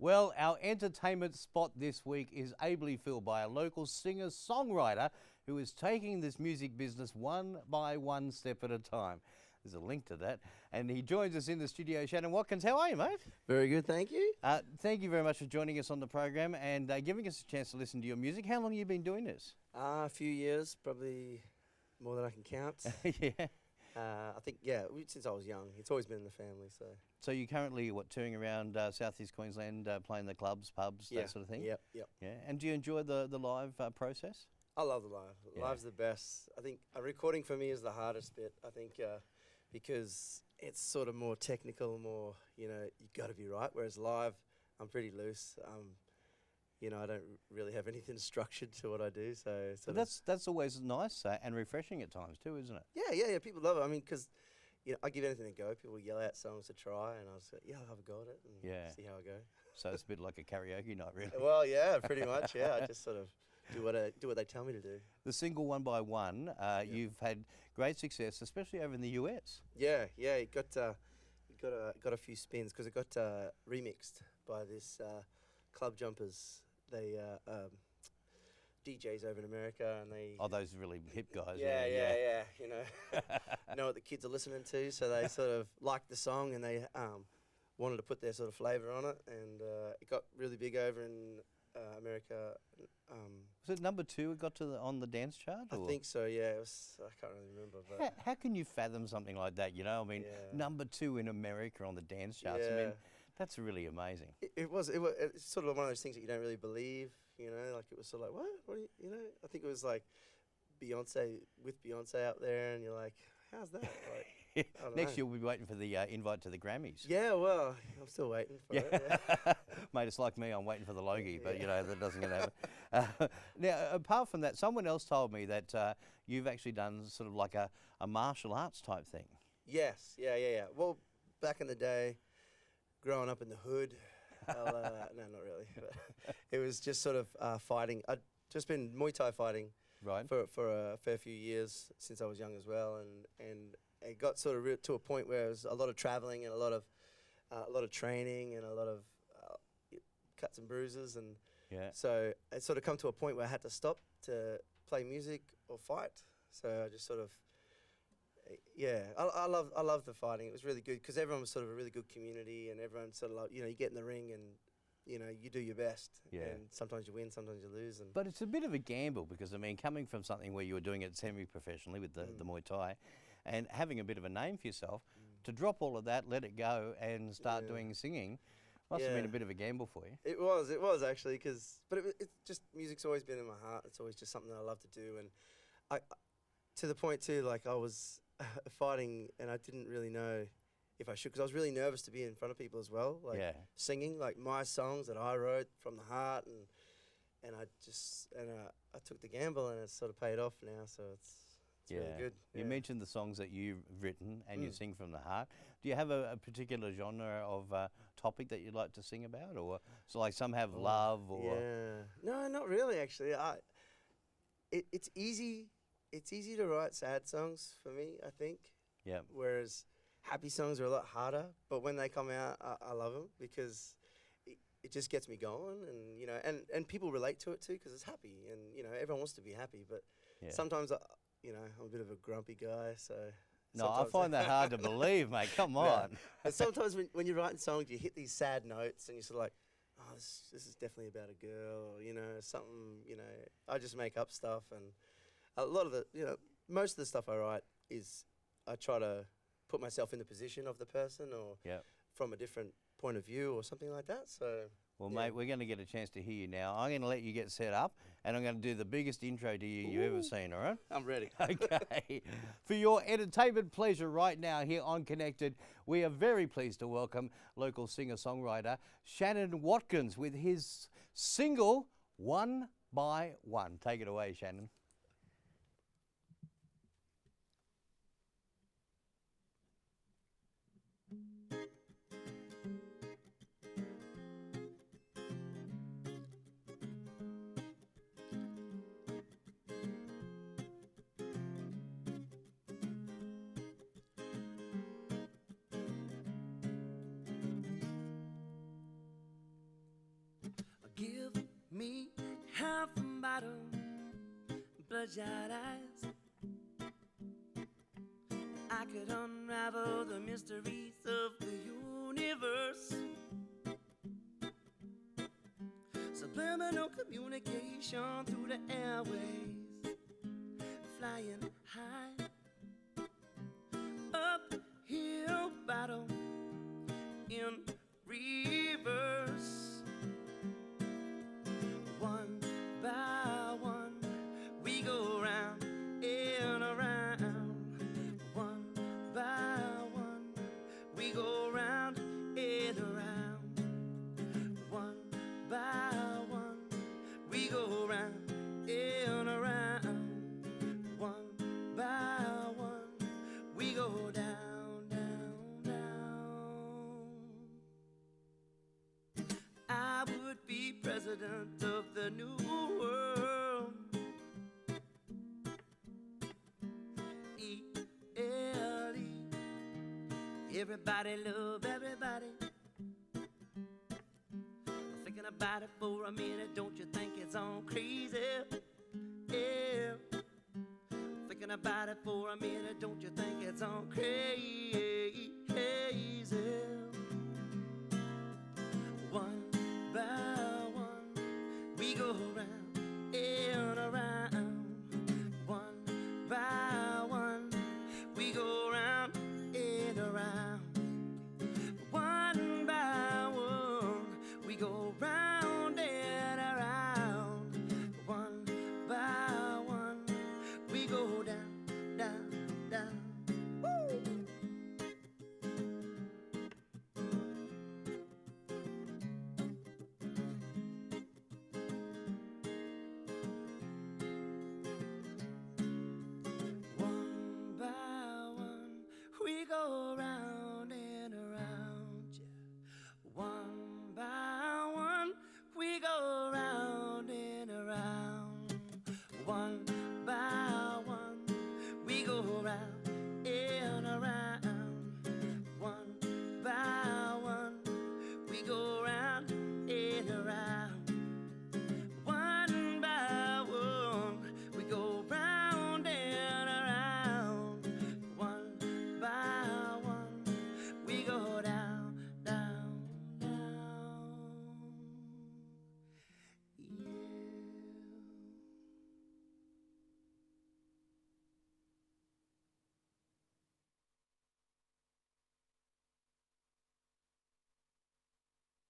Well, our entertainment spot this week is ably filled by a local singer-songwriter who is taking this music business one by one step at a time. There's a link to that. And he joins us in the studio. Shanon Watkins, how are you, mate? Very good, thank you. Thank you very much for joining us on the program and giving us a chance to listen to your music. How long have you been doing this? A few years, probably more than I can count. Yeah. I think, since I was young. It's always been in the family, so. So you're currently, touring around Southeast Queensland, playing the clubs, pubs, that sort of thing? Yep. Yeah. And do you enjoy the live process? I love the live. Yeah. Live's the best. I think recording for me is the hardest bit, I think, because it's sort of more technical, more, you got to be right, whereas live, I'm pretty loose. I don't really have anything structured to what I do, so. But that's always nice and refreshing at times too, isn't it? Yeah. People love it. I mean, because I give anything a go. People yell out songs to try, and I was like, I'll have a go at it and see how I go. So it's a bit like a karaoke night, really. Well, yeah, pretty much. Yeah, I just sort of do what they tell me to do. The single One by One, you've had great success, especially over in the US. Yeah, it got a few spins because it got remixed by this Club Jumpers. They DJs over in America, and they those really hip guys. Yeah. Know what the kids are listening to, so they sort of liked the song and they wanted to put their sort of flavour on it, and it got really big over in America. Was it number 2? It got to on the dance chart. I think so. Yeah, it was. I can't really remember. But how can you fathom something like that? I mean, number 2 in America on the dance charts. Yeah. I mean, that's really amazing. It's sort of one of those things that you don't really believe. Like it was sort of like, what do you I think it was like Beyonce out there, and you're like, how's that? Like, Next you'll be waiting for the invite to the Grammys. Yeah, well, I'm still waiting for it. Yeah. Mate, it's like me, I'm waiting for the Logie, but that doesn't get to happen. Now, apart from that, someone else told me that you've actually done sort of like a martial arts type thing. Yes, yeah. Well, back in the day, growing up in the hood, no, not really. But it was just sort of fighting. I'd just been Muay Thai fighting for a fair few years since I was young as well, and it got sort of to a point where it was a lot of traveling and a lot of training and a lot of cuts and bruises, and so it sort of come to a point where I had to stop to play music or fight. So I just sort of. I love the fighting. It was really good because everyone was sort of a really good community, and everyone sort of you get in the ring and you do your best. Yeah. And sometimes you win, sometimes you lose. But it's a bit of a gamble because I mean, coming from something where you were doing it semi-professionally with the Muay Thai, and having a bit of a name for yourself, to drop all of that, let it go, and start doing singing, must have been a bit of a gamble for you. It was actually but it's just music's always been in my heart. It's always just something that I love to do, and I to the point too, like I was. Fighting, and I didn't really know if I should, because I was really nervous to be in front of people as well, like singing like my songs that I wrote from the heart, and I took the gamble, and it's sort of paid off now, so it's really good. You mentioned the songs that you've written and you sing from the heart. Do you have a particular genre of topic that you'd like to sing about, or so like some have love or? No, not really actually. It's easy. It's easy to write sad songs for me, I think. Yeah. Whereas happy songs are a lot harder, but when they come out, I love them because it just gets me going, and and people relate to it too because it's happy, and everyone wants to be happy, but sometimes I'm a bit of a grumpy guy, so. No, I find that hard to believe, mate. Come on. And sometimes when you're writing songs, you hit these sad notes, and you're sort of like, oh, this is definitely about a girl, or something. I just make up stuff, and. A lot of most of the stuff I write is I try to put myself in the position of the person or from a different point of view or something like that. So, well, mate, we're going to get a chance to hear you now. I'm going to let you get set up, and I'm going to do the biggest intro to you you've ever seen, all right? I'm ready. Okay. For your entertainment pleasure right now here on Connected, we are very pleased to welcome local singer-songwriter Shanon Watkins with his single, One by One. Take it away, Shanon. Give me half a bottle, bloodshot eyes. I could unravel the mysteries of the universe. Subliminal communication through the airways, flying high, uphill battle in reverse. One by one, we go round and around. One by one, we go round and around. One by one, we go round and around. One by one, we go down, down, down. I would be president of the new world. E-L-E. Everybody love everybody. Thinking about it for a minute, don't you think it's all crazy? Yeah. Thinking about it for a minute, don't you think it's all crazy?